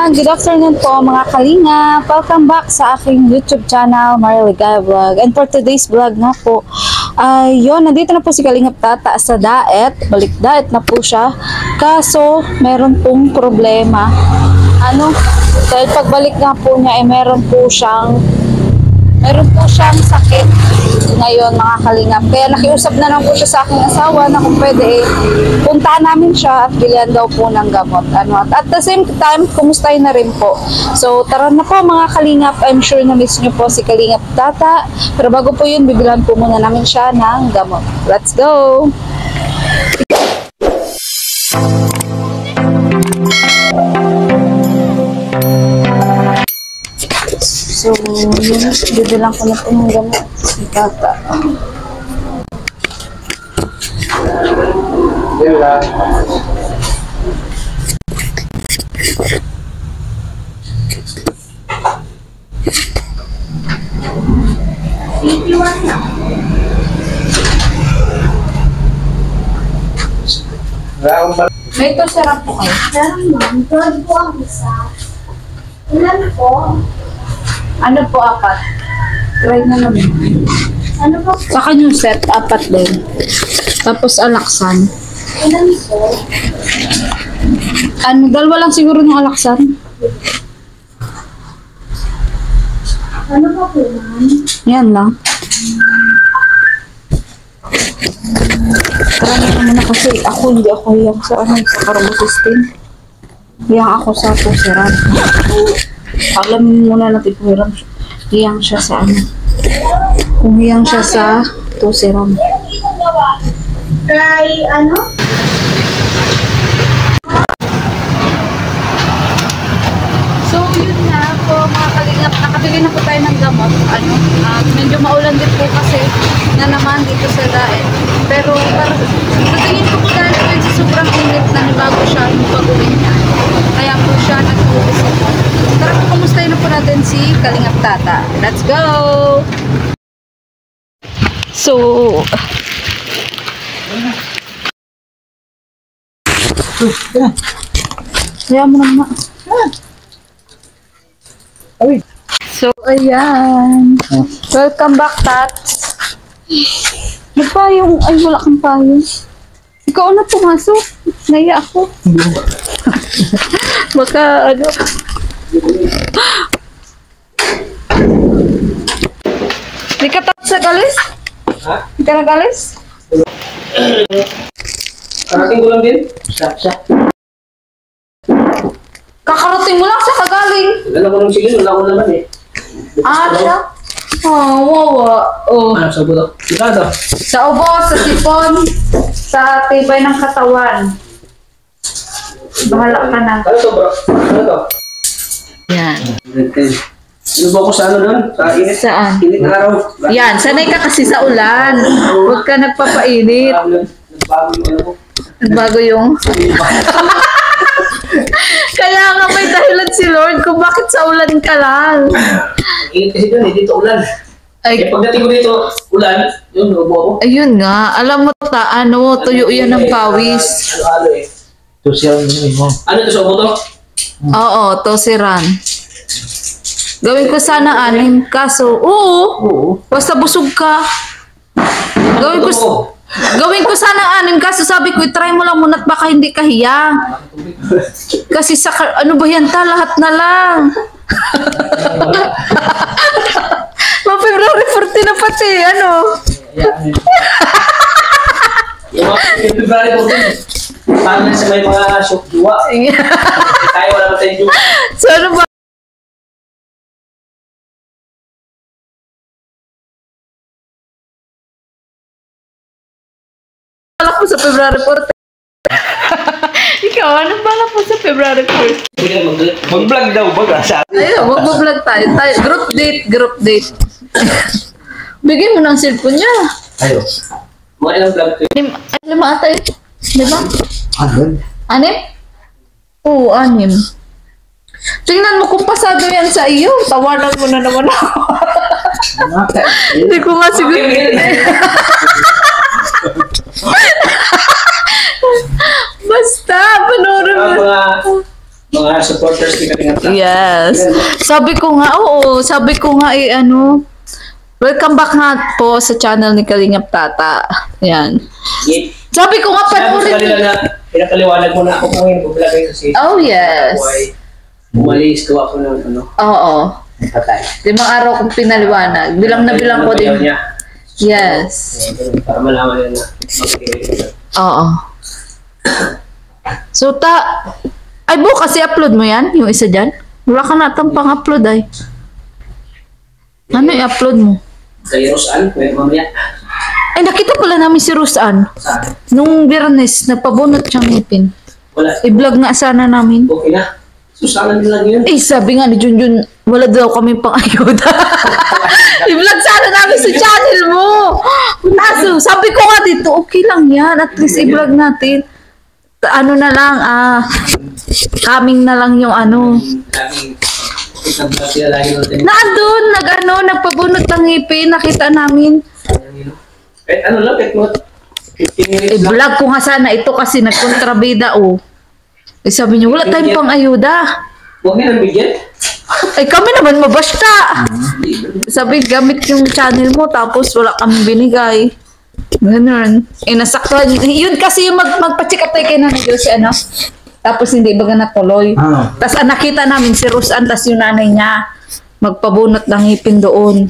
Ayan, good afternoon po mga kalinga. Welcome back sa aking YouTube channel, Maria Ligaya Vlog. And for today's vlog nga po, yun, nandito na po si Kalingap Tata sa daet. Balik daet na po siya. Kaso, meron pong problema. Dahil pagbalik nga po niya, meron po siyang sakit ngayon mga kalingap. Kaya nakiusap na lang po siya sa aking asawa na kung pwede puntahan namin siya at bilihan daw po ng gamot. At the same time, kumustahin na rin po. So tara na po mga kalingap. I'm sure na miss nyo po si Kalingap Tata. Pero bago po yun, bibilan po muna namin siya ng gamot. Let's go! So, yun, bibilang ko na po ng gamot si Tata. May ito sarap po kayo. Meron po ang isa. Ilan po? Ano po, 4? Try na naman. Ano po? Sa kanyang set, 4 din. Tapos alaksan. Ilan po? Dalawa lang siguro ng alaksan. Ano po po, ma'am? Yan lang. Tara na muna kasi hindi ako hiyang sa sa karomosistin. Hiyang ako sa pusiran. Alamin muna natin kung hiyang siya sa kung hiyang siya sa tusiran. Try, ano? So yun na po mga kalingap, nakabili na po tayo ng gamot. Medyo maulan din po kasi na naman dito sa daet. Pero para sa tingin ko po dahil medyo sobrang init na bago siya pag-uwi niya. Kaya po siya nag-uubos po. Tara po, kumustahin na po natin si Kalingap Tata. Let's go! So, kaya mo naman. So, ayan. Welcome back, Tats. Nagpayong, ay wala kang payong. Ikaw na pumasok. Naiya ako. Baka, Di ka Tats nag-alis? Ha? Di ka nag-alis? Karating ko lang din. Siya. Kakarating mo lang sa kagaling. Wala ko ng sige, wala ko naman eh. Siya? Wawa. Ano, sa buto? Ika to? Sa ubo, sa sipon, sa tibay ng katawan. Bahala ka na. Ano to bro? Ano to? Yan. Ano ba ako sa ano doon? Sa init? Saan? Init na araw. Yan, sanay ka kasi sa ulan. Huwag ka nagpapainit. Nagbago yung ano ko. Nagbago yung... Kaya nga may dahilan si Lord kung bakit sa ulan ka lang. Init kasi doon eh, dito ulan. Ay, Pagdating ko dito, ulan, yun, nubo ako. ayun nga, alam mo tuyo yan ng pawis. Ano eh. Ito siya mo. Ano to sa ubo to? Oo, tosiran. Gawin ko sana 6, kaso, oo, basta busog ka. Gawin ko sana 6, kaso sabi ko, try mo lang muna at baka hindi ka hiya. Kasi ano ba yan lahat na lang. February 14 na pati, Yung mga February po din. Paano sa may mga shock juwa? Tayo wala pa tayong juwa. So ano ba? Wala po sa February 14. Ikaw, anong bala po sa February 14? Mag-vlog daw ba? Sabi. Ayun, mag-vlog tayo. Group date. Bigay mo ng cellphone niya. Ayo. Mga ilang vlog ko. 5 ata yun. Diba? Ano? 6? Oo, 6. Tingnan mo kung pasado yan sa iyo. Tawanan mo na naman ako. Hindi ko nga siguro. Basta, panoorin mo. Mga mga supporters ni Kalingap Tata. Yes. Sabi ko nga, welcome back nga po sa channel ni Kalingap Tata. Yan. Sabi ko nga, Sabi ko sa kanila panoorin. na pinapaliwanag mo na ako kung ngayon kung lagay kasi. Oh, yes. Ako ay umalis, gawa ko ng ano. Oo. Patay. 5 araw kong pinaliwanag. Bilang na bilang ko din. Niya. Yes. Para malaman nila na mag-iwalay. Oo. So, ay, bukas i-upload mo yan? Yung isa dyan? Wala ka natang pang-upload ay. Ano i-upload mo? Kay Rosan, may mamaya. Ay, nakita pala namin si Rosan. Saan? Nung Biyernes, nagpabunot siyang ngipin. Wala. I-vlog nga sana namin. Okay na. Susalan din lang yun. Eh, sabi nga ni Junjun, wala daw kami pang ayuda. I-vlog sana namin sa channel mo. Kaso, sabi ko nga dito, okay lang yan. At least i-vlog natin. Ano na lang, coming na lang yung ano. Laging nag-vlog sila lagi natin. Nandun, nagpabunot ng ngipin, nakita namin. Eh, ano lang, kahit mga 15 minutes lang. I-vlog ko nga sana ito kasi nagkontrabida oh. Eh sabi niyo, wala tayong pang ayuda. Huwag niya nang bigyan. Ay kami naman mabasta. Sabi, gamit yung channel mo tapos wala kami binigay. Ganun. Eh nasaktuhan. Yun kasi yung magpa-check up tayo kay nanay si ano. Tapos hindi baga natuloy. Tapos nakita namin si Rosan, tapos yung nanay niya magpabunot ng ngipin doon.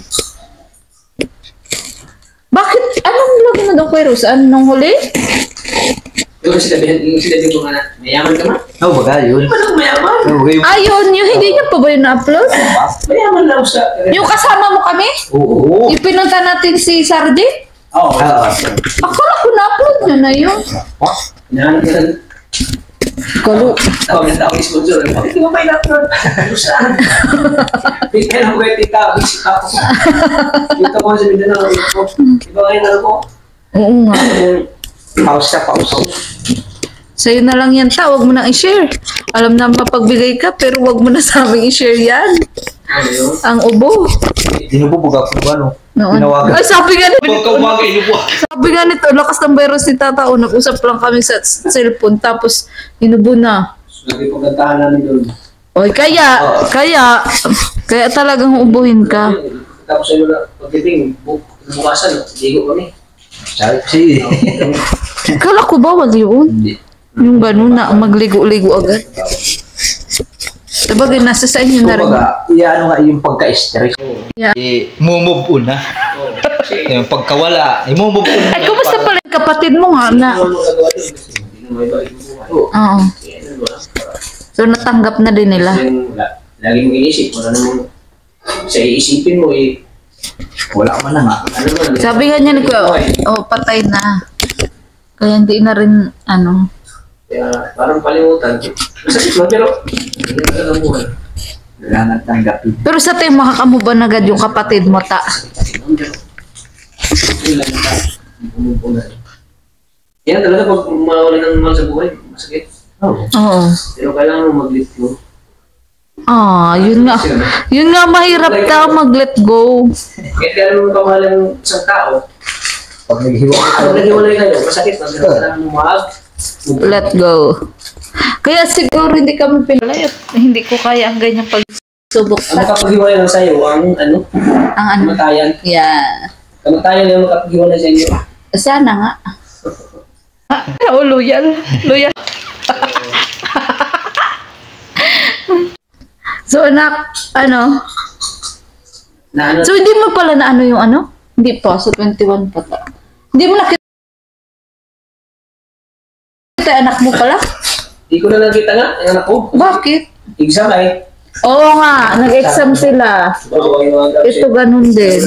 Bakit? Anong vlog mo doon kay Rosan? Nung huli? Yung sinabi ko nga na, mayaman ka man? Oh, baga yun. Di ba lang mayaman? Ayun, yung hindi niya pa ba yun na-upload? Mayaman lang sa... Yung kasama mo kami? Oo. Yung pinunta natin si Sardi? Oo. Akala ko na-upload niya na yun. Hinahanap ko lang. Kalo. Tawag na tawag yung sponsor. Bakit di mo pa in-upload? Ano saan? Kaya lang ko yung tita, visit ako. Dito ko sa Mindanao. Di ba ngayon ano ko? Oo nga. Pause. Sa'yo na lang yan ta, wag mo nang i-share. Alam na mapagbigay ka, pero wag mo na sa amin i-share yan. Ano yun? Ang ubo. Dinububog ako kung ano. Noon. Tinawagan. Ay, sabi nga nito, Pagka-umaga, inubuha. sabi nga nito, lakas ng virus ni Tata. O, nag-usap lang kami sa cellphone, tapos inubo na. Sabi pagkantahan namin doon. Oy, kaya talagang ubuhin ka. Tapos ano na, pagdating, bukasan, ligo kami. Sabi ko siya Kala ko bawal yun. Hindi. Yung gano'n na magligo-ligo agad. Sabagay, nasa sa inyo na rin. Kumbaga, ano nga yung pagka-stress. Yeah. Move una. Yung pagkawala, move una. Ay, kumusta pala yung kapatid mo nga na? Oo. So, natanggap na din nila. Lagi mong inisip, wala namang sa iisipin mo eh. Wala man na nga. Ano man, Sabi nga niya ni Kuya, patay na. Kaya hindi na rin, kaya parang kalimutan. Masakit man, pero hindi na lang buhay. Wala nang tanggapin. Pero sa tayo, makakamuban agad yung kapatid mo, ta. Yan talaga pag mawala ng mahal sa buhay, masakit. Oo. Pero kailangan mo mag-let go. Yun nga. Yun nga, mahirap ta mag-let go. Kahit kailan mo kamahal ng isang tao, Pag naghiwalay pag naghiwalay kayo, masakit man. Pero kailangan mo mahal. Let go. Kaya siguro hindi kami pinalay at hindi ko kaya ang ganyang pagsubok Ang sa makapaghiwalay lang sa'yo, ang ang kamatayan. Yeah. Kamatayan yung makapaghiwalay sa inyo. Sana nga. Loyal. Loyal. So, anak, Na ano, So, hindi mo pala na yung Hindi pa, so 21 pa ta. Hindi mo nakita anak mo pala? di ko na nakita nga, yung anak ko. Bakit? Exam ay. Oo nga, nag-exam sila. Ito ganun din.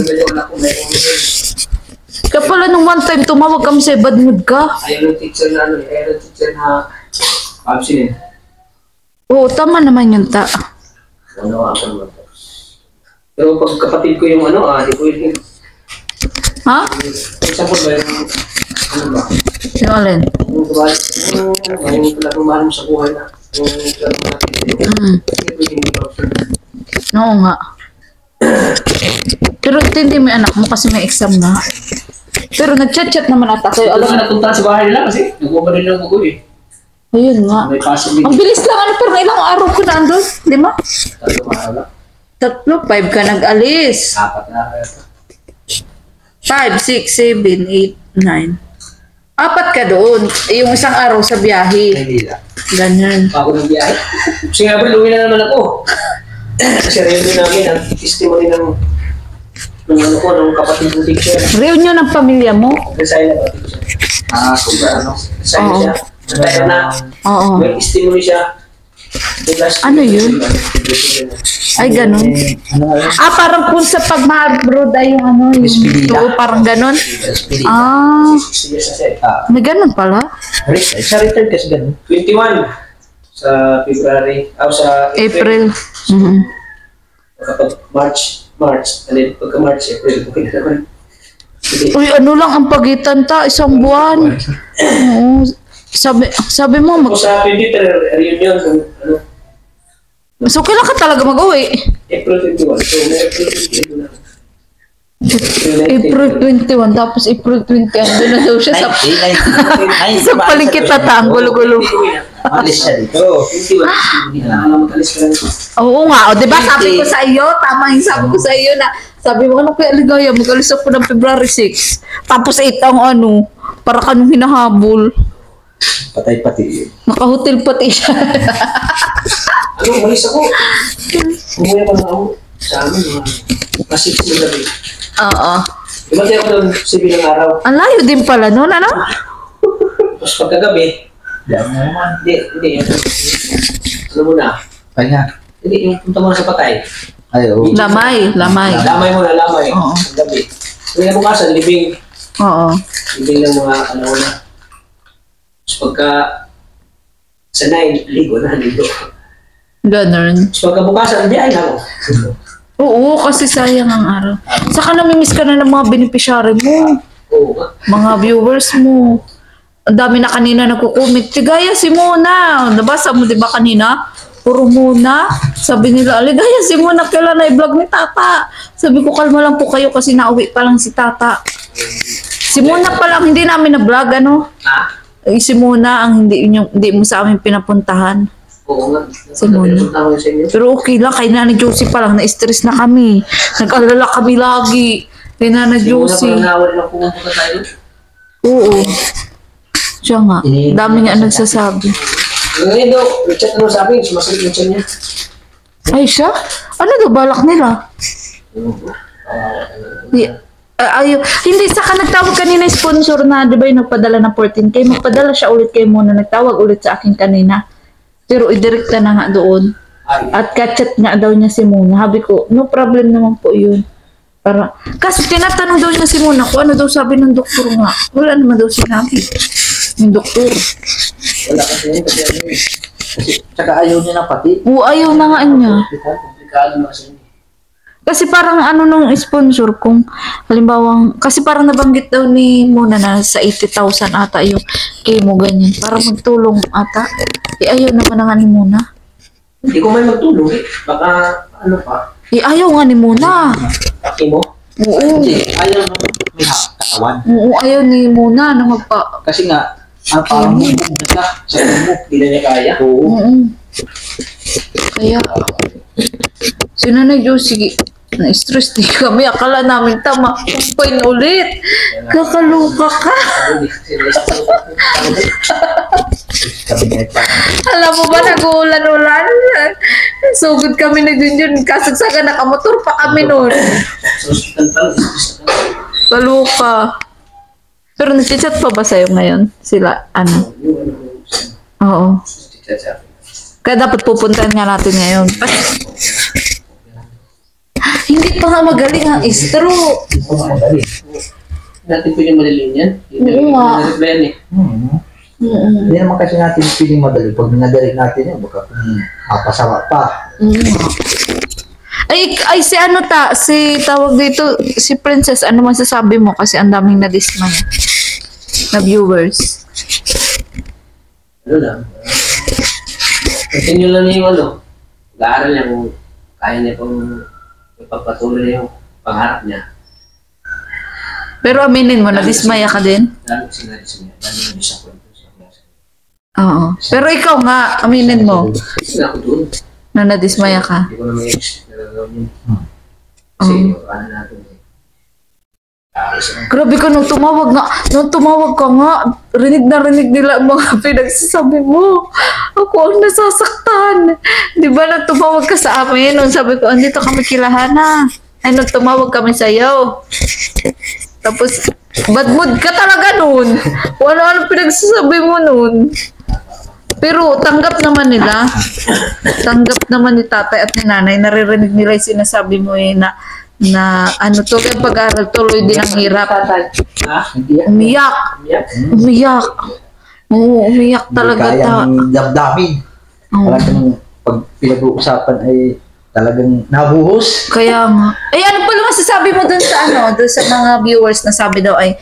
Kaya pala nung one time tumawag kami sa bad mood ka. Ayaw ng teacher na ayaw ng teacher na absent. Oo, tama naman yun ta. Ano ako naman. Pero pag kapatid ko yung di ko yun. Ha? Example ba yung, ba? Yung alin? Yung babae, yung talagang mahal mo sa buhay na. Yung talagang natin. Oo nga. Pero hindi mo yung anak mo kasi may exam na. Pero nag-chat-chat naman ata kayo. Alam Alam na napunta sa bahay nila kasi nagbuba rin lang ako eh. Ayun nga. May possibility. Ang bilis lang, ano, pero ilang araw ko na andun? 5? Tatlong araw lang. 3, 5 ka nag-alis. 4 na araw. 5, 6, 7, 8, 9. 4 ka doon. Yung isang araw sa biyahe. Hindi lang. Ganyan. Ako ng biyahe. Kasi nga bro, luwi na naman ako. Kasi reunion namin ang testimony ng ano ko, ng kapatid ng teacher. Reunion ng pamilya mo? Resign na teacher. Kung ano. Resign na Oo. siya. Retire na. Oo. May testimony siya. Ano yun? Ay, ganun. Ano nga yun? Parang kung sa pagmabroad ay yung ano, yung Despedida. oo, parang ganun. Despedida. 60 years na siya. May ganun pala. Sa return kasi ganun. 21 sa February. Sa April. Mhm. Kapag March. And then pagka March, April. Okay na naman. Sige. Uy, ano lang ang pagitan ta? Isang buwan. Oo. Sabi mo, Ako sa 23 reunion kung ano, so kailan ka talaga mag-uwi? April 21. So, may April 22 na. April 21, tapos April 20, andun na daw siya sa... 19. Sa palengke tata, ang gulo-gulo. Alis siya dito. 21. Hindi na alam mag-alis ka lang. Oo nga, o diba sabi ko sa iyo, tama yung sabi ko sa iyo na, sabi mo, ano kaya ligaya, mag-alis ako ng February 6. Tapos 8 ang ano, para kanong hinahabol. Patay-pati yun. Naka-hotel pati siya. Ano, umalis ako. Umuwi pa lang ako. Sa amin, mga 6 na gabi. Oo. Lumati ako doon 7 ng araw. Ang layo din pala noon, ano? Tapos pagkagabi, Diyan mo naman. hindi. Ano muna? Kanya. Hindi, yung punta mo na sa patay. Ay, oo. Lamay. Lamay mo na, lamay. Oo. Ang gabi. Kaya bukasan, libing. Oo. Libing ng mga ano na. Tapos pagka sa 9, ligo. Ganun. Tapos pagka bukasan, di ay ako. Oo, kasi sayang ang araw. Saka namimiss ka na ng mga beneficiary mo. Oo nga. Mga viewers mo. Ang dami na kanina nagko-comment. Ligaya si Mona. Nabasa mo 'di ba kanina? Puro Mona. Sabi nila, ligaya si Mona, kailan na i-vlog ni Tata. Sabi ko, kalma lang po kayo kasi nauwi pa lang si Tata. Si Mona pa lang, hindi namin na-vlog, ano? Ha? Si Mona ang hindi mo sa amin pinapuntahan. Oo nga. Si Mona. Punta ko sa inyo. Pero okay lang, kay Nana Josie pa lang, na-stress na kami. Nag-alala kami lagi. Kay Nana Si Mona Josie. parang nawal na pumunta tayo. Oo. Siya nga. Dami nga nagsasabi. Ngayon daw, chat na sa akin, sumasalit yung chat niya. Ay, siya? Ano daw balak nila? Hindi, saka nagtawag kanina yung sponsor na, di ba yung nagpadala ng 14K? Magpadala siya ulit kay Mona. Nagtawag ulit sa akin kanina. Pero idirekta na nga doon. Ay, At kachat nga daw niya si Mona. Habi ko, no problem naman po yun. Kasi tinatanong daw niya si Mona kung ano daw sabi ng doktor nga. Wala naman daw sinabi. Yung doktor. wala kasi yun kasi ano eh. Tsaka ayaw niya ng pati. Oo, ayaw na nga niya. Komplikado na kasi yun. Kasi parang ano nung sponsor kung halimbawa, kasi parang nabanggit daw ni Mona na sa 80,000 ata yung chemo ganyan. Para magtulong ata. Ayaw naman na nga ni Mona. Hindi ko may magtulong eh. Baka ano pa, Ayaw nga ni Mona. paki mo. Oo. Hindi, ayaw ng may katawan. Oo, ayaw ni Mona na magpa... Kasi nga, ang parang bubog na siya sa mo. Hindi na niya kaya. Oo. Oo. Kaya, si Nanay Josie, na-stress din kami. Akala namin tama. Kumpain ulit. Kakaluka ka. Kabinet pa. Alam mo ba, nag-uulan-ulan? Sugod kami na dun. Kasagsaga, nakamotor pa kami noon. Sa hospital pa lang. Kaluka. Pero nag-chat pa ba sa'yo ngayon? Sila, ano? Oo. Kaya dapat pupuntahan nga natin ngayon. Hindi pa nga magaling ang istro. Natin pwede malilin yan. Oo nga. Nare-replyan eh. Hindi naman kasi natin piling madali. Pag minadali natin yun, baka mapasama pa. Ay, si ano si tawag dito, si Princess, ano masasabi mo? Kasi ang daming na-dismaya na viewers. Ano lang. Continue lang niya yung ano. Mag-aaral niya kung kaya niya pang ipagpatuloy niya yung pangarap niya. Pero aminin mo, na-dismaya ka din? Dami sinabi sa niya. Dami na disappoint sa klase. Oo. Pero ikaw nga, aminin mo, Kasi ako doon. na nadismaya ka. Hindi ko na may nagagawin yun. Kasi ano natin eh. Grabe ka, nung tumawag ka nga, rinig na rinig nila ang mga pinagsasabi mo. Ako ang nasasaktan. Di ba, nung tumawag ka sa amin, nung sabi ko, andito kami kila Hana. Ay, nung tumawag kami sa'yo. Tapos, bad mood ka talaga nun. Ano pinagsasabi mo nun. Pero tanggap naman nila. Tanggap naman ni tatay at ni nanay. Naririnig nila yung sinasabi mo eh na ano to, kaya pag-aaral tuloy din ang hirap. Ha? Umiyak. Umiyak? Umiyak. Oo, umiyak talaga Hindi kaya ng damdamin. Oo. Talagang pag pinag-uusapan ay talagang nabuhos. Kaya nga. Ay, ano pala masasabi mo dun sa dun sa mga viewers na sabi daw ay,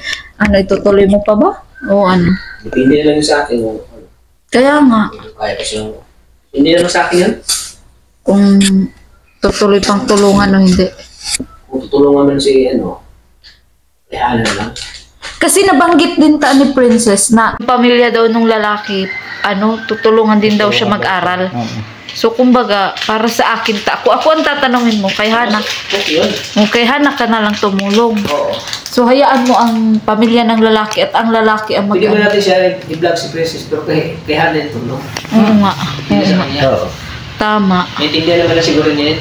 itutuloy mo pa ba? O ano? Depende na lang yun sa akin. Kung Kaya nga, kaya kasi yung... Hindi naman sa akin yan. kung tutuloy pang tulungan o hindi. Kung tutulungan man si Rehana na lang. Kasi nabanggit din ta ni Princess na pamilya daw nung lalaki, tutulungan din daw siya mag-aral. So, kumbaga, para sa akin, ako ang tatanungin mo, kay Hana. Okay yun. Kay Hana ka na lang tumulong. Oo. So, hayaan mo ang pamilya ng lalaki at ang lalaki ang Pwede ba natin siya i-vlog si Princess pero kay Hana yung tulong. Oo nga. Hindi Oo sa nga. kanya. Tama. Naintindihan naman na siguro niya yun.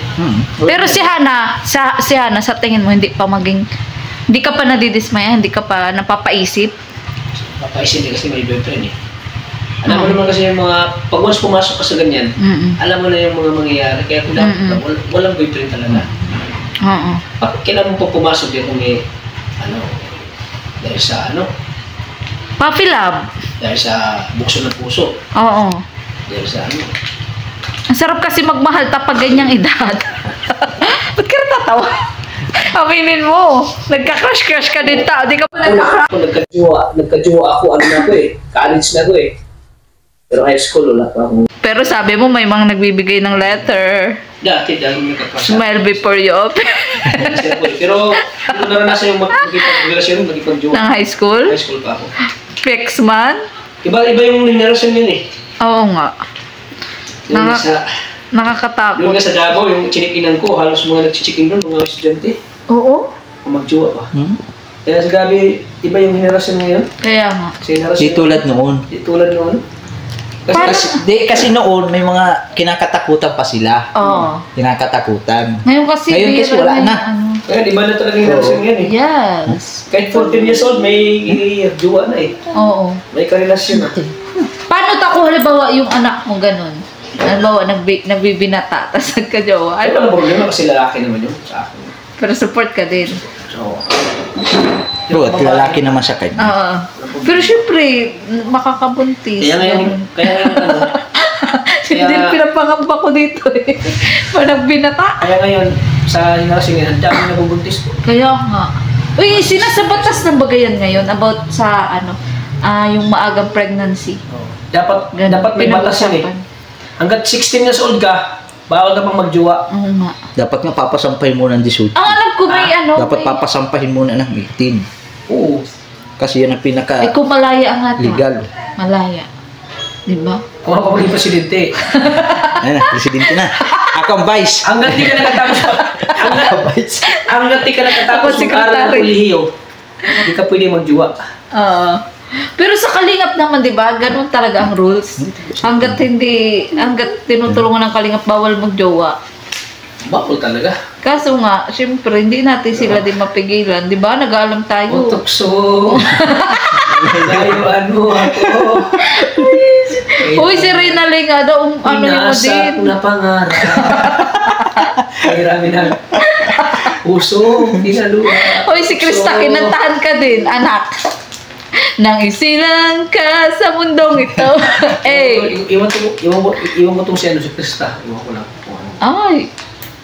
Pero si Hana, sa tingin mo, hindi ka pa nadidismaya, hindi ka pa napapaisip. Papaisip niya kasi may boyfriend eh. Alam mo naman kasi yung mga, pag once pumasok ka sa ganyan, alam mo na yung mga mangyayari. Kaya kung walang boyfriend talaga. Oo. Kailan mo pa pumasok yan kung may, dahil sa Puppy love. dahil sa bukso ng puso. Oo. Dahil sa Ang sarap kasi magmahal tapos ganyang edad. Ba't ka natatawa? Aminin mo. Nagka-crush-crush ka din tao. Di ka pa nagka-crush. Nagka-jowa ako, college na ako eh. Pero high school, wala pa akong... Pero sabi mo, may mga nagbibigay ng letter. Dahil nagka-crush ako. Smile before you open. Pero, hindi ko naranasan yung magkipag-relasyon, magkipag-jowa. Ng high school? High school pa ako. Fix man? Iba yung naranasan yun eh. Oo nga. Yung sa... Nakakatakot. Yung sa Davao, yung chinikinan ko, halos mga nagchichikin doon, mga estudyante. Oo. Kung mag-jowa pa. Kaya sa gabi, iba yung henerasyon ngayon. Kaya nga. Kasi henerasyon... Di tulad noon. Di tulad noon. Kasi noon may mga kinakatakutan pa sila. Oo. Kinakatakutan. Ngayon kasi wala na. Kaya iba na talaga yung henerasyon ngayon eh. Yes. Kahit 14 years old, may jowa na eh. Oo. May karelasyon na. Paano kung halimbawa yung anak mo ganun? Halimbawa, nagbibinata, tapos nagka-jowa. Ay, walang problema kasi lalaki naman yun sa akin. Pero support ka din. So, Bukod, lalaki naman sa kanya. Oo. Pero syempre, makakabuntis. kaya Hindi pinapangamba ko dito eh. Pag nagbinata. kaya ngayon, sa henerasyon ngayon, ang dami nabubuntis ko. Kaya nga. Uy, sinasabatas ng bagayan ngayon about sa yung maagang pregnancy. Dapat may batas yan eh. Hanggat 16 years old ka, bawal ka pang magjowa. Oo nga. Dapat nga papasampahin muna ng 18. Ang alam ko may Dapat papasampahin muna ng 18. Oo. Kasi yan ang pinaka kung malaya ang ata. legal. Malaya. Diba? Kung ako maging presidente. Ayun na, presidente na. Ako ang vice. Hanggat di ka nakatapos hanggat di ka nakatapos Ako, mag-aral ng secretary. kolehiyo, hindi ka pwede magjowa. Pero sa kalingap naman, di ba? Ganun talaga ang rules. Hanggat tinutulungan ng kalingap, bawal magjowa. Bakul talaga. Kaso nga, syempre, hindi natin sila din mapigilan. Di ba? Nag-aalam tayo. Tukso. Tayo ako. Uy, si Rina Ling, yung mo din. Na pangarap. Ay, rami na. Puso, tinaluha. Uy, si Krista, kinantahan ka din, anak. Nang isilang ka sa mundong ito. Iwan ko itong si Krista. Iwan ko lang. Ay,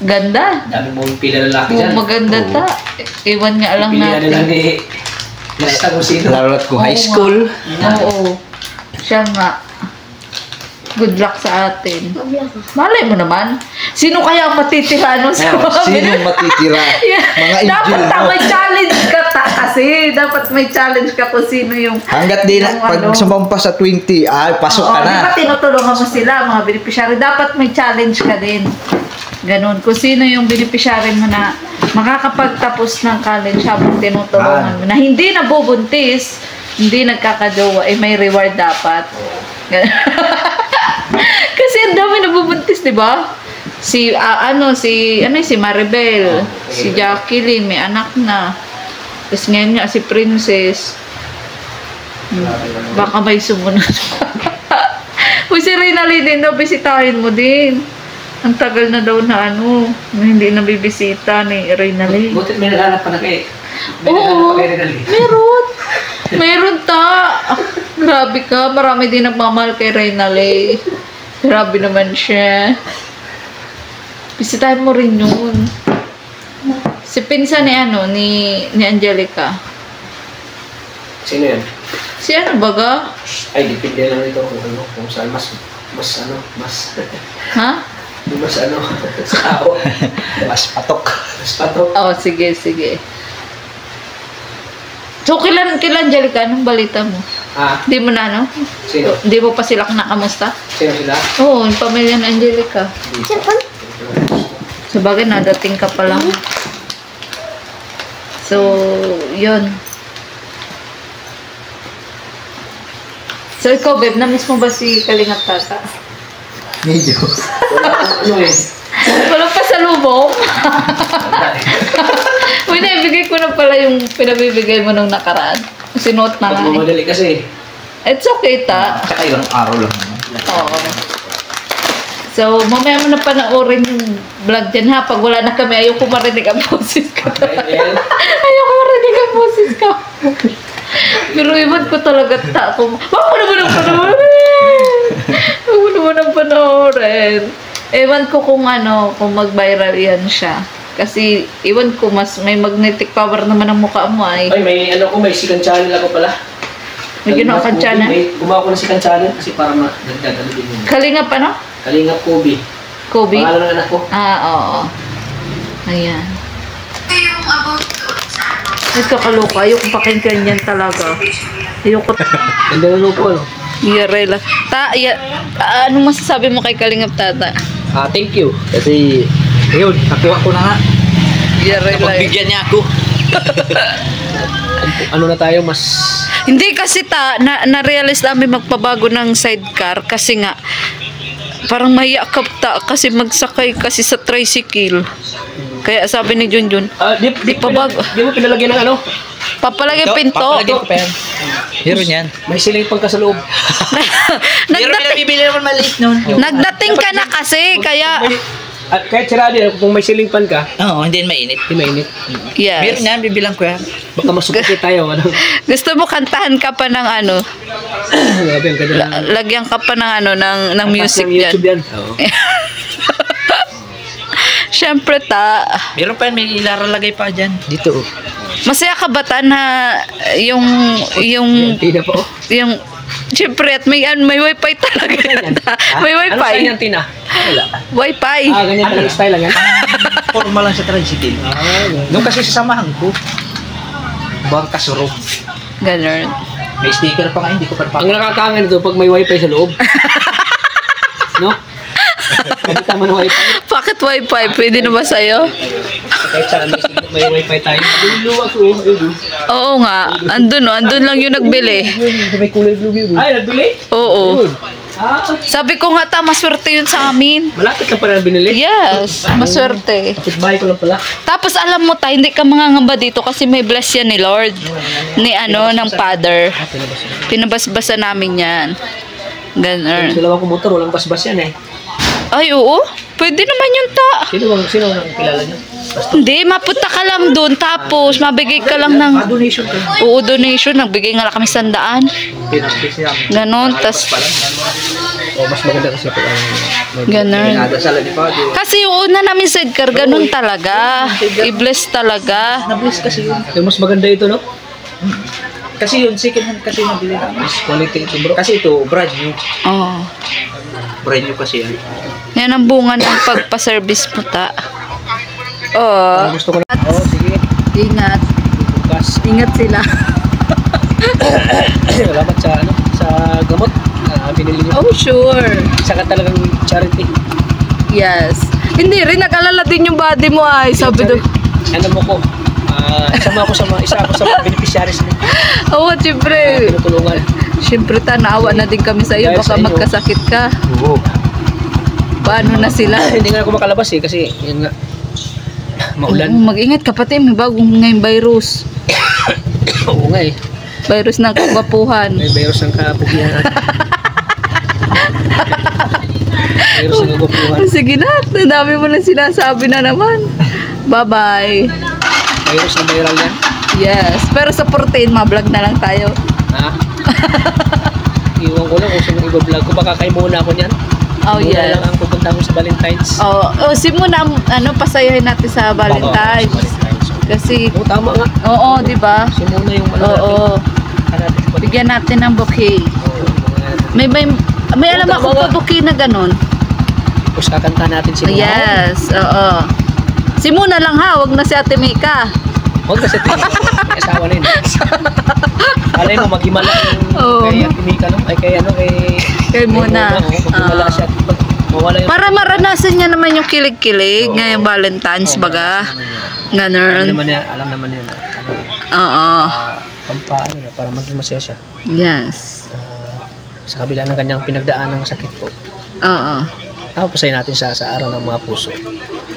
ganda. Dami mo pila lalaki dyan. Maganda ta. Iwan nga lang Pilihan nila natin. ni Krista kung sino. Lalo at kung high school. Oo. Siya nga. Good luck sa atin. Malay mo naman. Sino kaya ang matitira nun sa mga Sino matitira? Yeah. Mga angel Dapat mo. may challenge ka ta kasi. Dapat may challenge ka kung sino yung... Hanggat di na, yung pag sumampa sa 20, pasok ka Oo, na. di ba tinutulungan mo sila, mga beneficiary? Dapat may challenge ka din. Ganon. Kung sino yung beneficiary mo na makakapagtapos ng college habang tinutulungan mo, na hindi nabubuntis, hindi nagkakajowa, may reward dapat. Kasi ang dami nabubuntis, di ba? Si Maribel, si Jacqueline, may anak na. Tapos ngayon nga, si Princess. Baka may sumunod. Uy, si Reynalyn din daw, bisitahin mo din. Ang tagal na daw na hindi nabibisita ni Reynalyn. Butit may naghanap pa na kayo. Oo, meron ta. Grabe ka, marami din nagmamahal kay Reynalyn. Grabe naman siya. Bisitahin mo rin yun. Si pinsan ni Angelica. Sino yan? Si baga? Ay, dipindi lang ito kung saan mas Ha? mas sa tao. Mas patok. Mas patok. Oh, sige. So, kailan Angelica? Anong balita mo? Di mo na, Sino? Di mo pa sila nakamusta? Sino sila? Oo, yung pamilya ng Angelica. Sa bagay, nadating ka pa lang. So, yun. So, ikaw, babe, na-miss mo ba si Kalingap Tata? Medyo. Walang pasalubong. Uy, naibigay ko na pala yung pinabibigay mo nung nakaraan. Sinuot na nga. Madali kasi. It's okay, ta. Tsaka ilang araw lang. Oo. So, mamaya mo na panoorin yung vlog dyan, ha? Pag wala na kami, ayoko marinig ang boses ko. Ayoko marinig ang boses ko. Pero iwan ko talaga ta. Wag mo naman ang panoorin. Ewan ko kung mag-viral yan siya. Kasi, iwan ko, mas may magnetic power naman ang mukha mo ay. Ay, may second channel ako pala. May ginawa kang channel? Gumawa ko ng second channel kasi para madagdagan din yun. Kalingap Kalingap Kobe. Kobe? Pangalan ng anak ko. Oo. Ayan. Nagkakaloka. Ayoko pakinggan yan talaga. Ayoko. Ganda na lupo, Yarela. Anong masasabi mo kay Kalingap Tata? Thank you. Kasi, yun, nakuha ko na nga. Yarela. Pagbigyan niya ako. Ano na tayo, mas... Hindi kasi na-realize namin magpabago ng sidecar kasi nga parang mahiya ka kasi magsakay kasi sa tricycle. Kaya sabi ni Junjun, Di pabago. Di mo pinalagyan ng Papalagay pinto. Papalagay ko pa yan. Meron yan. May siling pang ka sa loob. Meron pinabibili naman maliit nun. Nagdating ka na kasi, kaya... At kahit sirado yan, kung may siling pan ka, Oo, hindi mainit. hindi mainit. Yes. Meron yan, bibilang ko yan. Baka masukit tayo. Gusto mo kantahan ka pa ng Grabe, ang ganda na. lagyan ka pa ng ng music Ng YouTube dyan. yan. Oo. Siyempre Meron pa yan, may ilaralagay pa dyan. Dito. masaya ka ba na yung Tina po. siyempre at may wifi talaga. May Ano wifi. sa'yo yan, Tina? Wala. Wifi. Ganyan talaga style lang yan. Forma lang sa tricycle. Nung kasi sasamahan ko, bang kasurog. Ganun. May sticker pa nga, hindi ko pa Ang nakakangan ito pag may wifi sa loob. No? Kahit tama ng wifi. Bakit wifi? Pwede na ba sa'yo? Kahit saan may wifi tayo. Luwag ko. Oo nga. Andun lang yung nagbili. May kulay blue yun. Ay, nagbili? Oo. Sabi ko nga maswerte yun sa amin. Malapit lang pala binili? Yes, maswerte. Kapit bahay ko lang pala. Tapos alam mo hindi ka mangangamba dito kasi may bless yan ni Lord. Ng Father. Pinabasbasa namin yan. Ganun. Dalawang kumotor, walang basbas yan eh. Ay, oo. Pwede naman yun Sino ang kilala niyo? Hindi, mapunta ka lang doon. Tapos, mabigay ka lang ng... donation ka. Oo, donation. Nagbigay nga lang kami 100. Pinapis niya. Ganon. Tas, Mas maganda kasi pag ganon. Pinadasal ni Father. Kasi yung una namin sidecar, ganun talaga. I-bless talaga. Na-bless kasi yun. Yung mas maganda ito, no? Kasi yun, second hand kasi nabili namin. Mas quality ito, bro. Kasi ito, brand new. Oo. Brand new kasi yan. Yan ang bunga ng pagpa-service mo, ta. Oo. Gusto ko na. Oo, sige. Ingat. Bukas. bukas. Ingat sila. Salamat sa ano, sa gamot na binili niyo. Oh, sure. Saka talagang charity. Yes. Hindi rin, nag-alala din yung body mo ay. Sabi do. Ano mo ko? Isa ako sa mga beneficiaries niyo. Oo, siyempre. Tinutulungan. Siyempre, naawa na din kami sa iyo. Dahil Baka sa inyo. magkasakit ka. Oo. Paano na sila? Hindi nga ako makalabas eh kasi yun nga maulan. Mag-ingat ka pati. May bagong ngayong virus. Oo nga eh. Virus ng kagwapuhan. May virus ng kapugihan. Virus ng kapugihan. Sige na. Ang dami mo na sinasabi na naman. Bye-bye. Virus na viral yan. Yes. Pero sa 14, ma-vlog na lang tayo. Ha? Iwan ko lang kung sino i-vlog ko. Baka kayo muna ako niyan. Oh, Muna yes. lang ang pupunta ko sa Valentine's. Oh, simula pasayahin natin sa Valentine's. Kasi Oo, tama nga. oo, 'di ba? Simuna yung ano Oo. natin. Bigyan natin ng bouquet. May alam Oo, ako tama pa nga. bouquet na ganun. Tapos kakanta natin sila. Yes, oo. Simuna lang ha, wag na si Ate Mika. Huwag kasi tingin ko. May asawa na yun. Alay mo, maghimala yung Oo. kay Ate Mika, no? Ay, kay ano, Kay Muna. Maghimala siya. Mawala yung... Para maranasan niya naman yung kilig-kilig ngayong Valentine's baga. Alam Ganun. naman yan. Alam naman yan. Oo. Pampaano na, para maging masaya siya. Yes. Sa kabila ng kanyang pinagdaan ng sakit po. Oo. Pasayin natin siya sa araw ng mga puso.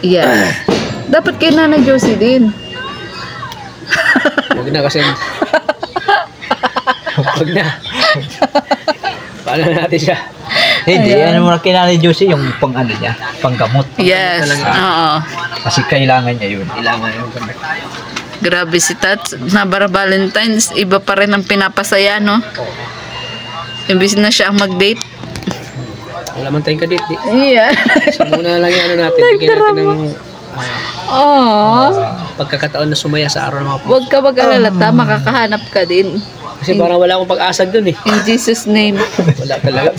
Yes. Dapat kay Nanay Josie din. Huwag na kasi... Huwag na. Paano natin siya? Hindi, ano mo na kinanay Josie, yung pang ano niya, panggamot. Yes. Oo. Kasi kailangan niya yun. Kailangan yung gamit. Grabe si Tats. Nabara Valentine's, iba pa rin ang pinapasaya, no? Imbis na siya ang mag-date. Wala man tayong kadit. Yeah. So muna lang yung ano natin. Bigyan natin ng Aww. pagkakataon na sumaya sa araw ng mga puso. Huwag ka mag-alala, makakahanap ka din. Kasi parang wala akong pag-asag dun eh. In Jesus' name. Wala talaga.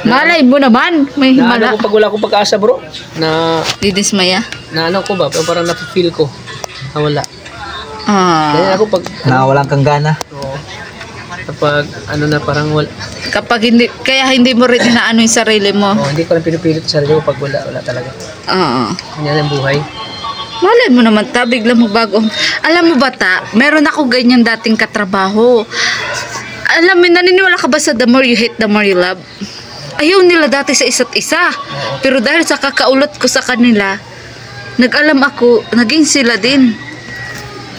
Malay mo naman, may Na ano himala. ko pag wala akong pag-asa bro. Na Didismaya. ano ko ba? Parang napifeel ko. Na wala. Kaya Ah. ako pag Nawalan kang gana. oo, kapag ano na parang wala. Kapag hindi, kaya hindi mo rin inaano yung sarili mo. Oh, hindi ko lang pinipilit sa sarili ko pag wala talaga. Oo. Ganyan ang buhay. Malay mo naman ta, bigla mo bago. Alam mo ba ta, meron ako ganyan dating katrabaho. Alam mo, naniniwala ka ba sa the more you hate, the more you love? Ayaw nila dati sa isa't isa. Pero dahil sa kakaulot ko sa kanila, nag-alam ako, naging sila din.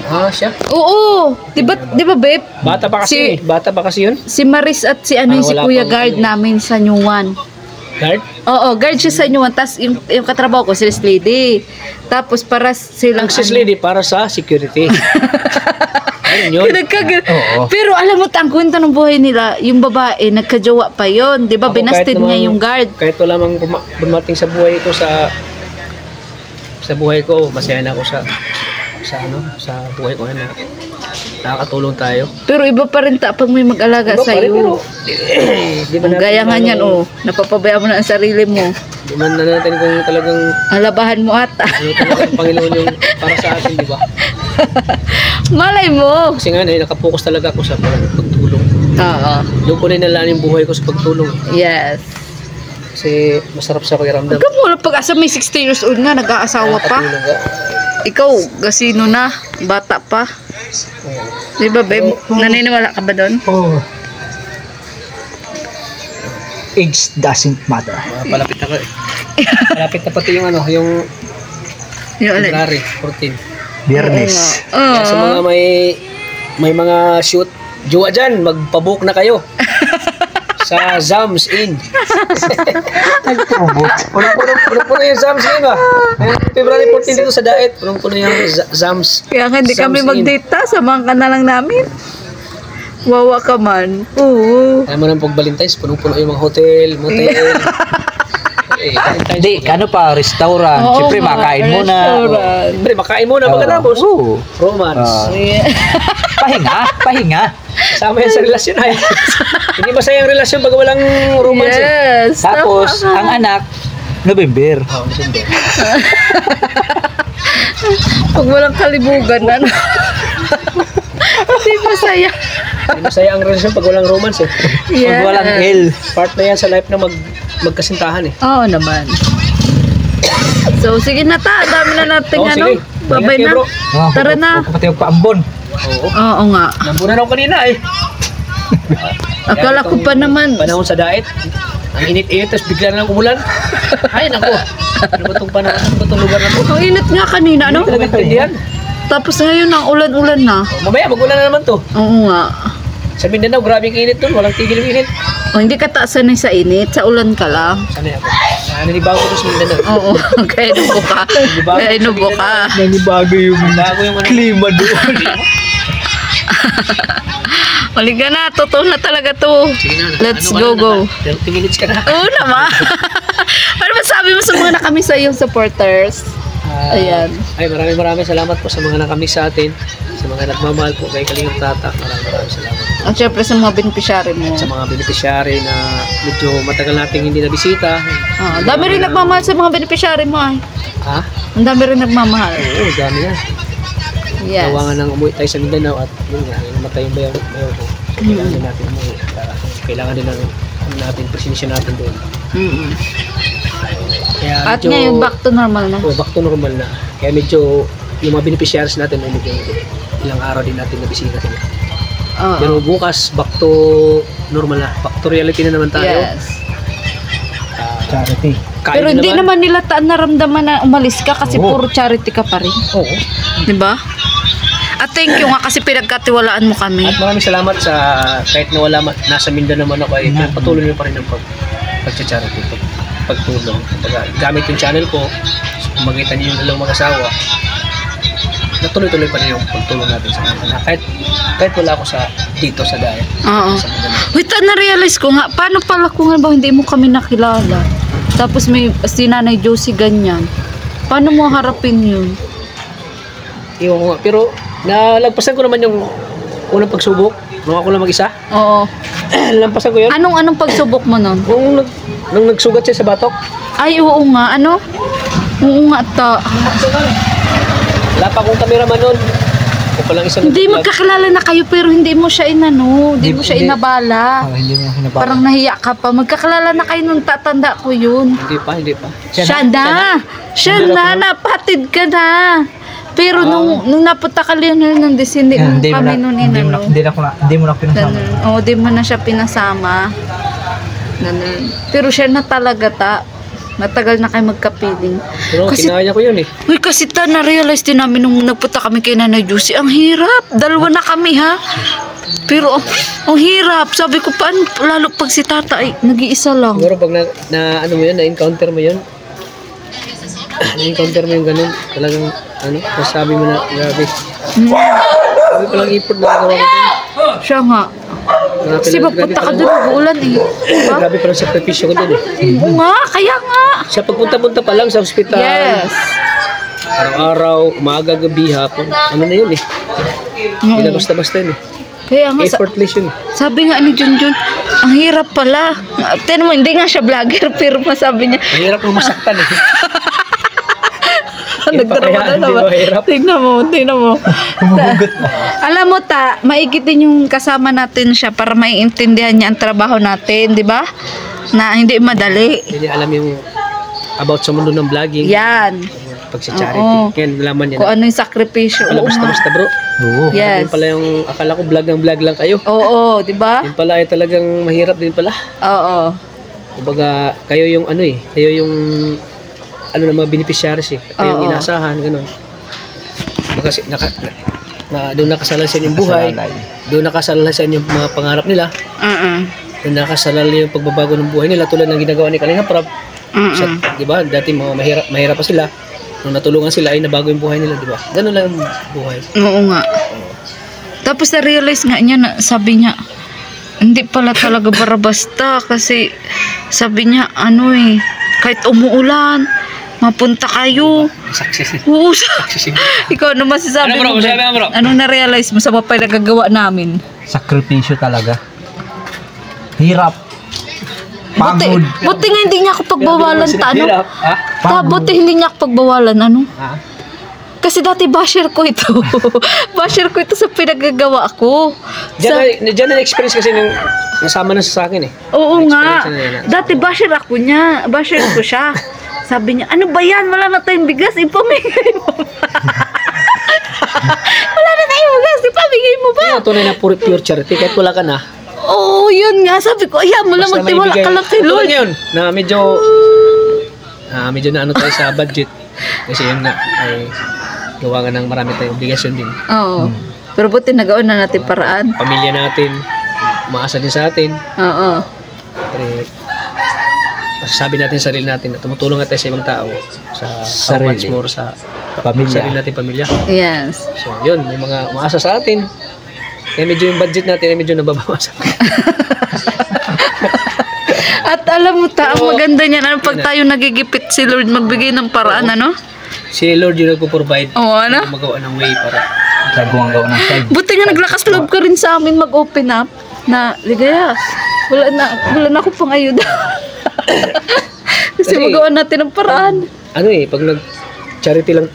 Ah, siya. Oo, di ba babe? Bata pa kasi. Bata pa kasi yun. Si Maris at si ano, Parang si wala Kuya pang Guard ano. namin sa New One. Guard. Oo, guard siya sa New One. Tapos yung katrabaho ko, si Lady. Tapos para silang... Ang sis lady para sa security. Ayun yun. Oo. Pero alam mo, ang kwento ng buhay nila, yung babae, nagkajowa pa yon, di ba? Ako, Binasted kahit niya naman- yung guard. Kahit wala mang dumating sa buhay ko sa buhay ko, masaya na ako sa buhay ko na nakakatulong tayo. Pero iba pa rin ta pag may mag-alaga Iba sa pa rin, pero iyo. di ba natin Gaya nga ano, niyan, oh. Napapabaya mo na ang sarili mo. Di man na natin kung talagang Alabahan mo ata. ano talaga ang Panginoon yung para sa atin, di ba? Malay mo. Kasi nga, nakapokus talaga ako sa pagtulong. Oo. Doon ko na inalaan yung buhay ko sa pagtulong. Yes. Kasi masarap sa pakiramdam. Huwag mo lang pag-asa may 60 years old nga, nag-aasawa pa. Nakatulong ka. Ikaw, gasino na, bata pa. Di ba, babe? Naniniwala ka ba doon? Oh. Age doesn't matter. Palapit na ka. Palapit na pati yung ano, yung Yung alin? February 14. Biyernes. Kaya sa mga may mga shoot, jowa dyan, magpabook na kayo. Sa Zams Inn. Nag-promote. Punong-puno yung Zams Inn ba? February 14 dito sa Daet. Punong-puno yung Zams. Kaya nga hindi kami Zams Inn. mag-date ta, samahan ka na lang namin. Wawa ka man. Oo. Alam mo nang pag Valentine's, punong-puno yung mga hotel, motel. Valentine's. Hindi, ano pa, restaurant. Oo, Siyempre, mga makain muna. restaurant. Siyempre, makain muna pagkatapos. Oo. Romance. Yeah. Pahinga. Sama yan sa relasyon ay. Hindi masaya ang relasyon pag walang romance. Yes. Tapos, tama ka. ang anak, November. Oh, December. Pag walang kalibugan, ano? masaya. Hindi masaya ang relasyon pag walang romance eh. Yeah. Pag walang L. Part na yan sa life na magkasintahan eh. Oo naman. So, sige na ta. Dami na natin Oo, sige. Babay Ingat na. kayo, bro. Tara na. Kapatid yung paambon. Oo. Oo nga. Nambunan ako kanina eh. Akala ko pa naman. Panahon sa diet. Ang init-init, tapos bigla na lang umulan. Ay, naku. Ano ba itong panahon? Ano ba itong lugar na ito? Ang init nga kanina, ano? Hindi talaga intindihan. Tapos ngayon ang ulan-ulan na. Mamaya, magulan na naman to. Oo nga. Sa Mindanao, grabing init doon. Walang tigil yung init. O, hindi ka taasan sa init. Sa ulan ka lang. Sanay ako. Naninibago ko sa Mindanao. Oo. Kaya inubo ka. Kaya inubo ka. Nanibago yung Bago yung ano. klima doon. Maliga na. Totoo na talaga to. Sige na. Let's Ano go. 30 minutes ka na. Oo naman. Ano masabi mo sa mga na kami sa iyong supporters? Ayan. Ay, maraming salamat po sa mga nakamiss sa atin. Sa mga nagmamahal po kay Kalingap Tatak. Maraming salamat po. At syempre sa mga beneficiary mo. Sa mga beneficiary na medyo matagal nating hindi nabisita. Dami rin nagmamahal sa mga beneficiary mo ay. Ha? Ang dami rin nagmamahal. Oo, dami na. Yes. Tawangan nang umuwi tayo sa Mindanao at yun nga, namatay yung bayaw ko. So, kailangan din natin umuwi. Kailangan din natin presensya natin doon. Mm-mm. Kaya At ngayon back to normal na. Oh, back to normal na. Kaya medyo yung mga beneficiaries natin ay medyo ilang araw din natin nabisita sila. Oo. Pero bukas back to normal na. Back to reality na naman tayo. Yes. Charity. Kain Pero na hindi naman nila naramdaman na umalis ka kasi Oo. puro charity ka pa rin. Oo. Di ba? At thank you nga kasi pinagkatiwalaan mo kami. At maraming salamat sa kahit na nasa Mindanao naman ako ay patuloy niyo pa rin ang pag-charity, pagtulong. Gamit yung channel ko, magitan niyo yung dalawang mag-asawa, natuloy-tuloy pa rin yung pagtulong natin sa kanila. Kahit wala ako dito sa diet. Oo. Sa Mindanao. Wait, na-realize ko nga, paano pala kung ba hindi mo kami nakilala? Tapos may si Nanay Josie ganyan. Paano mo harapin yun? Yung, pero nalagpasan ko naman yung unang pagsubok. Nung ako lang mag-isa. Oo. Lampasan ko yun. Anong pagsubok mo nun? Nung nagsugat siya sa batok. Ay, oo nga. Ano? Oo nga, ta. Wala pa akong cameraman nun. Ako pa lang isang Hindi, nag-vlog. magkakilala na kayo pero hindi mo siya hindi mo siya Hindi. inabala. Hindi mo hinabala. Parang nahiya ka pa. Magkakilala na kayo nung tatanda ko yun. Hindi pa. Siya na, napatid ka na. Pero nung napunta ka Lionel nung hindi kami nun inano. Hindi mo na pinasama. Ganun. Oo, di mo na siya pinasama. Ganun. Pero siya na talaga ta. Matagal na kayo magkapiling. Pero Kasi, kinaya ko yun eh. uy, kasi na-realize din namin nung nagpunta kami kay Nanay Josie, ang hirap. Dalawa na kami ha. Pero ang hirap. Sabi ko, paano lalo pag si tata ay nag-iisa lang. Siguro pag ano mo yun, na-encounter mo yun. Na-encounter mo yung ganun. Talagang, masasabi mo na, grabe. Grabe palang effort na nagawa ko dun. Siya nga. Kasi magpunta ka doon, mag-uulan eh. Diba? Grabe palang sakripisyo ko dun eh. Oo nga, kaya nga. Siya pagpunta-punta pa lang sa ospital. Yes. Araw-araw, umaga, gabi, hapon. Ano na yun eh. Hindi na basta-basta yun eh. Kaya nga, Effortless yun. sabi nga ni Junjun, ang hirap pala. Tiyan mo, hindi nga siya vlogger, pero masabi niya, Ang hirap mo masaktan eh. nagtrawa na Hindi naman. ba hirap? Tingnan mo. Humuhugot mo. Alam mo ta, maigitin yung kasama natin siya para maiintindihan niya ang trabaho natin, di ba? Na hindi madali. Hindi alam yung about sa mundo ng vlogging. Yan. Pag sa charity. Oo. Kaya nalaman niya Kung na. ano yung sakripisyo. Wala Oo nga. basta-basta bro. Oo. Yes. Yun pala yung, akala ko vlog ng vlog lang kayo. Oo, di ba? Yun pala ay talagang mahirap din pala. Oo. Kumbaga, kayo yung kayo yung ng mga beneficiaries eh. Kayo yung Oo. inasahan, ganun. Kasi doon nakasalalsan yung buhay. Doon nakasalalsan yung mga pangarap nila. Doon nakasalalsan yung pagbabago ng buhay nila tulad ng ginagawa ni Kalingap Rab. Di ba? Dati mga mahirap pa sila. Nung natulungan sila ay nabago yung buhay nila, di ba? Ganun lang yung buhay. Oo nga. Tapos na-realize nga niya na sabi niya, hindi pala talaga barabasta kasi sabi niya, kahit umuulan, mapunta kayo. Success. Oo, Success. ikaw ano masasabi Ano, bro? mo? Masabi mo, bro? Anong na-realize mo sa mga pinagagawa namin? Sakripisyo talaga. Hirap. Buti, Pagod. buti nga hindi niya ako pagbawalan ta, ano? Ha? Ta, buti hindi niya ako pagbawalan, ano? Ha? Kasi dati basher ko ito. Basher ko ito sa pinagagawa ko. Diyan na experience kasi nung nasama na sa akin eh. Oo nga. Experience na yan. Dati basher ako niya. Basher ko siya. Sabi niya, ano ba yan? Wala na tayong bigas. Ipamigay mo ba? Wala na tayong bigas. Ipamigay mo ba? Yung tunay na pure charity kahit wala ka na. Oo, yun nga. Sabi ko, ayan mo lang Basta magtiwala maibigay. ka lang kay Tulad Lord. ngayon na medyo na ano tayo sa budget. Kasi yun nga ay gawa nga ng marami tayong obligasyon din. Oo. Pero buti nagawa na natin paraan. Pamilya natin, umaasa din sa atin. Oo. Pero masasabi natin sa sarili natin na tumutulong natin sa ibang tao sa how much more sa Pamilya. sarili natin pamilya. Yes. So yun, may mga umaasa sa atin. Kaya medyo yung budget natin ay medyo nababawasan. At alam mo ta, ang maganda niyan, ano, pag tayo nagigipit si Lord magbigay ng paraan, ano? Si Lord yung nagpo-provide. Oo, ano? Magawa ng way para Gagawa ng side. Buti nga naglakas loob ka rin sa amin mag-open up na, Ligaya, wala na ako pang ayuda. Kasi magawa natin ng paraan. ano pag nag-charity lang,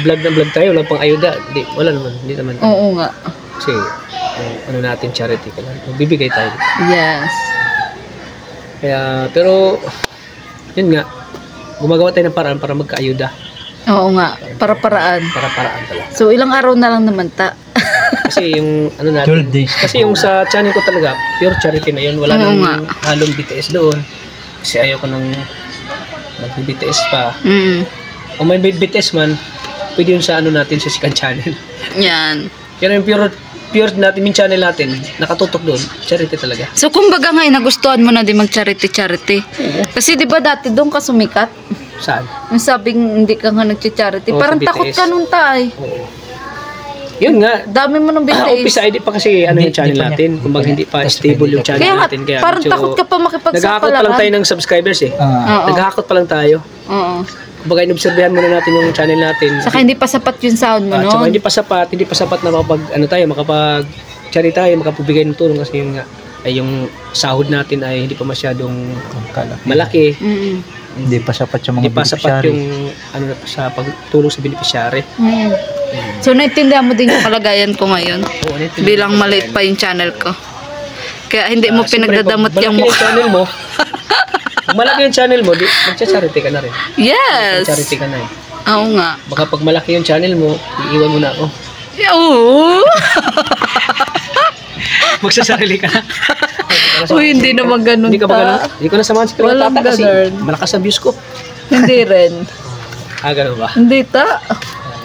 vlog ng vlog tayo, walang pang ayuda. Wala naman, hindi naman. Oo nga. Kasi, ano natin, charity ka lang. Magbibigay tayo. Yes. Kaya, pero, yun nga, gumagawa tayo ng paraan para magkaayuda. Oo nga, para-paraan. Para paraan talaga. So, ilang araw na lang naman ta. Kasi yung, ano natin, 12 days. kasi yung sa channel ko talaga, pure charity na yun. Wala Oo nang nga. halong BTS doon. Kasi ayaw ko nang mag-BTS pa. O may BTS man, pwede yun sa ano natin, sa second channel. Yan. Pero yung pure natin, yung channel natin, nakatutok doon, charity talaga. So, kumbaga ngayon, nagustuhan mo na din mag-charity-charity. Kasi di ba dati doon ka sumikat? Saan? Yung sabing hindi ka nga nag-charity. Oo, Parang sa takot BTS. ka nung tay. Oo. Yun nga, Dami mo nung BTS. umpisa, hindi pa kasi ano yung channel Hindi pa niya- natin. Kumbaga hindi pa stable yung channel Kaya nga, natin. Kaya parang medyo- takot ka pa makipagsapalaran. Naghahakot pa lang tayo ng subscribers eh. Oo. Naghahakot pa lang tayo. Oo. Kumbaga inobserbahan muna natin yung channel natin. Saka hindi pa sapat yung sound mo, no? Tsaka hindi pa sapat na makapag charity tayo, makapagbigay ng tulong kasi yun nga ay yung sahod natin ay hindi pa masyadong malaki. Mm-mm. Hindi pa sapat yung Hindi mga pa sapat beneficiary. yung ano sa pagtulong sa beneficiary. Mm. So, naintindihan mo din yung kalagayan ko ngayon. Oo, ano yun? Bilang maliit pa yung channel ko. Kaya hindi mo Siyempre, pinagdadamot pag yung malaki mukha. channel mo, kung malaki yung channel mo, magcha-charity ka na rin. Yes! Charity ka na eh. Oo nga. Baka pag malaki yung channel mo, iiwan mo na ako. Oo! Magsasarili ka na. Uy, hindi naman ganun Hindi ka ba ta. ganun? Hindi ko na samahan si Kuya Walang Tata kasi ganun. malakas ang views ko. Hindi rin. Ganun ba? Hindi ta.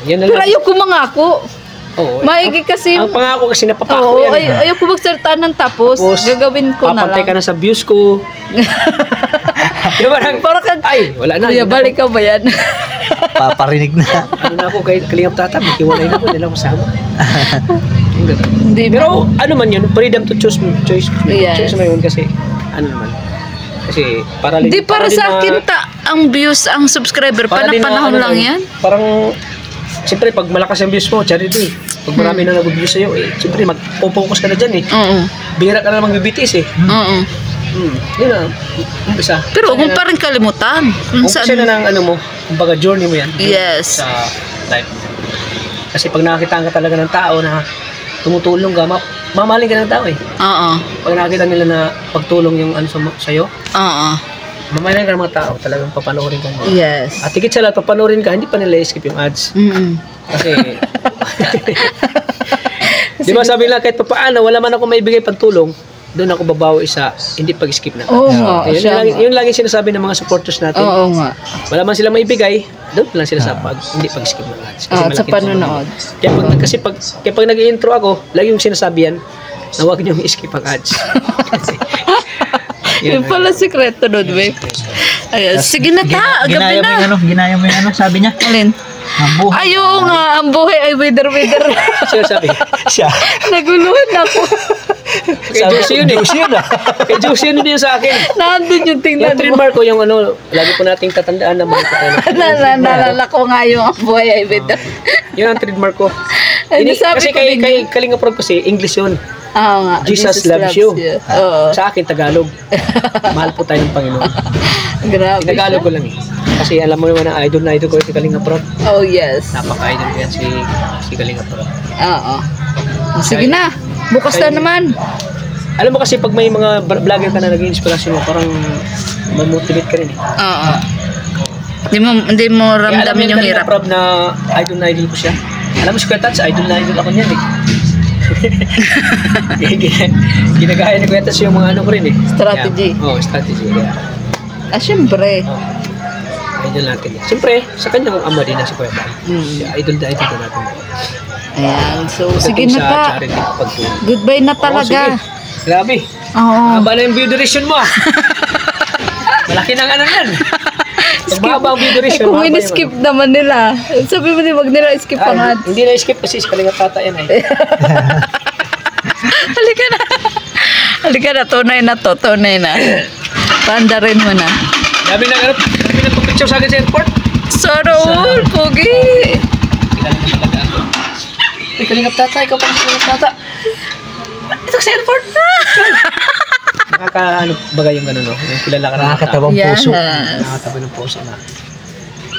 Yan na Pero lang. ayoko mangako. Oo. Maigi kasi. Ang pangako kasi napapako Oo, yan. eh. ayoko magsalita ng tapos. Tapos, Gagawin ko na papantay lang. ka na sa views ko. Di ba nang, Para kang, ay, wala na. Kuya, balik ka ba yan? Paparinig na. Ano na ako kay Kalingap Tata, magkiwalay na ako, hindi na ako sama. Yung ganun. Hindi Pero ano man yun, freedom to choose Yes. mo yun kasi, ano naman, kasi para Hindi para din sa akin ta, ang views, ang subscriber, din panahon ano lang yan. Parang, siyempre, pag malakas ang views mo, charity. Pag marami na nag-views sa'yo, siyempre, mag-focus ka na dyan eh. Oo. Bihira ka na namang bibitis eh. Oo. Yun na, umpisa. Pero huwag mo pa rin kalimutan. Kung Umpisa saan. na ng ano mo, kumbaga journey mo yan. Yes. Sa life. Kasi pag nakakita ka talaga ng tao na tumutulong ka, mamahalin ka ng tao eh. Oo. Pag nakakita nila na pagtulong yung ano sa'yo, Oo. mamahalin ka ng mga tao, talagang papanoorin ka. Yes. At higit sa lahat, papanoorin ka, hindi pa nila skip yung ads. Mm-mm. Kasi, di ba sabi lang, kahit papaano, wala man ako maibigay pagtulong, doon ako babawi sa hindi pag-skip na. Oo nga. Yun, siya nga. yun lagi sinasabi ng mga supporters natin. Oo nga. Wala man silang maibigay, doon lang sila sa hindi pag-skip ng ads. At sa malaki panonood. Kaya pag nag-i-intro ako, lagi yung sinasabi yan, na huwag niyong i-skip ang ads. Yun pala sikreto nun, babe. Ayan. Sige na ta, gabi Ginaya mo yung na. ano, ginaya mo yung ano, sabi niya. Alin? Ang buhay. Ay, oo nga, ang buhay ay wither-wither. Sinasabi. Siya. Naguluhan ako. Kay Juicy yun eh. Kay Juicy yun din sa akin. Nandun yung Yung tingnan mo. trademark ko yung ano, lagi po nating tatandaan na mga tayo. Nalala ko nga yung ang buhay ay wither. Yun ang trademark ko. Ay, nasabi Kasi ko din kay Kalinga Prog kasi, English yun. Oo nga. Jesus loves you. Oo. Sa akin, Tagalog. Mahal po tayo ng Panginoon. Grabe Tagalog siya. ko lang eh. Kasi alam mo naman na idol na idol ko si Kalinga Prab. Oh, yes. Napaka-idol ko yan si Kalinga Prab. Oo. Sige na. Bukas na naman. Alam mo kasi pag may mga vlogger ka na naging inspirasyon mo, parang mamotivate ka rin eh. Oo. Hindi mo ramdamin yung hirap. Prab na idol ko siya. Alam mo si Kuya Tats, idol na idol ako niyan eh. Ginagaya ni Kuya Tats yung mga ano ko rin eh. Strategy. Oo, strategy. Yeah. Syempre. Idol natin eh. Siyempre, sa kanyang ama din na si Kuya Tats. Idol na idol natin. Ayan. So, sige Pagdating na sa pa. charity pagtulong. Goodbye na talaga. Grabe. Oo. Haba na yung view duration mo ah. Malaki ng ano yan. Pag mahaba ang view duration, Kung mahaba yung in-skip naman nila. Sabi mo din, wag nila skip ang ads. Hindi na skip kasi sa Kalinga Tata yan eh. Halika na. Halika na, tunay na to, tunay na. Panda rin mo na. Dami na pag-picture sa akin sa airport. Sana all, pogi. Kilala na talaga ako. Uy, Kalinga Tata, ikaw pa sa Kalinga Tata. Ito sa airport. Nakaka-ano baga yung gano'n, no? Yung kilala ka na Nakakatabang puso. Yes. Nakakatabi ng puso na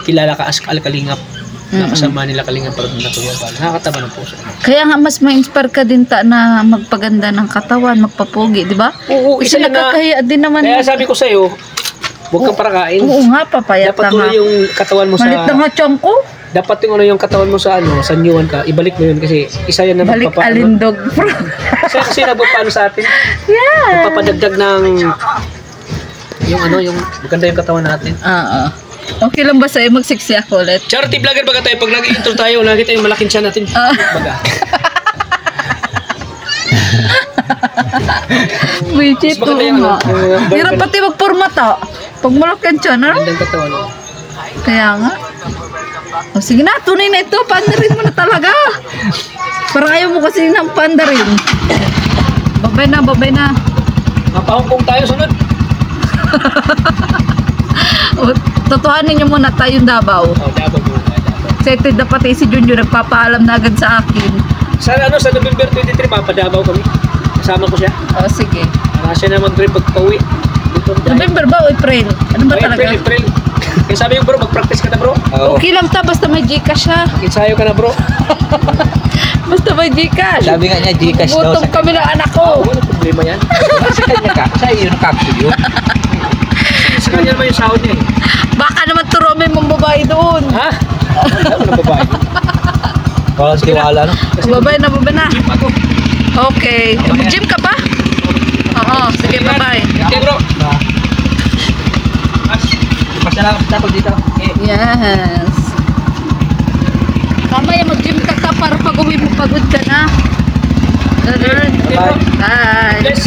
kilala ka as Kalingap. Nakasama nila Kalingap pero na Kuya Bal. Nakakataba ng puso. Kaya nga mas ma-inspire ka din na magpaganda ng katawan, magpapogi, di ba? Oo, Kasi isa yan na. nakakahiya din naman. Kaya sabi ko sa'yo, huwag kang parakain. Oo nga, papayat Dapat na nga. tuloy yung katawan mo sa... Malit na nga tiyan ko. Dapat yung ano yung katawan mo sa ano, sa nyuan ka, ibalik mo yun kasi isa yan na Balik alindog. Kasi nagpapaano sa atin. Yeah. Nagpapadagdag ng yung ano, yung maganda yung katawan natin. Oo. Okay lang ba sa'yo magsiksi ako ulit? Charity vlogger baga tayo, pag nag-intro tayo, lagi tayong malaking siya natin. Baga. Witchy Mas maganda yung nga. ano, yung- Hirap pati magpormata. Pag malaki ang tiyan, ano? Magandang katawan. No? Kaya nga. O sige na, tunay na ito. Pandarin mo na talaga. Parang ayaw mo kasi ng pandarin. Babay na, babay na. Mapahongkong tayo sunod. O, totohanin niyo muna tayong Davao. Oh, dapat mo. Excited na pati si Junjun nagpapaalam na agad sa akin. Sa ano, sa November 23, papadabaw kami. Kasama ko siya. O sige. Para siya na mag-trip pagpauwi. November ba o April? Ano ba talaga? April. Kaya sabi ko bro, mag-practice ka na bro. Okay lang ta, basta may Gcash ha. Ensayo ka na bro. Basta may Gcash. Sabi nga niya, Gcash daw. Gutom kami ng anak ko. Wala problema yan. Sa kanya ka. Sa iyo nakapsul yun. Sa kanya naman yung sahod niya eh. Baka naman turome mong babae doon. Ha? Wala mo ng babae. Walang tiwala, no? Babay na, babay na. Gym ako. Okay. Mag-gym ka pa? Oo. Sige, bye-bye. Okay bro. Pasalamat ako dito. Yes. Mamaya mag-gym ka para pag uwi mo pagod ka na. Okay bro. Bye. Yes.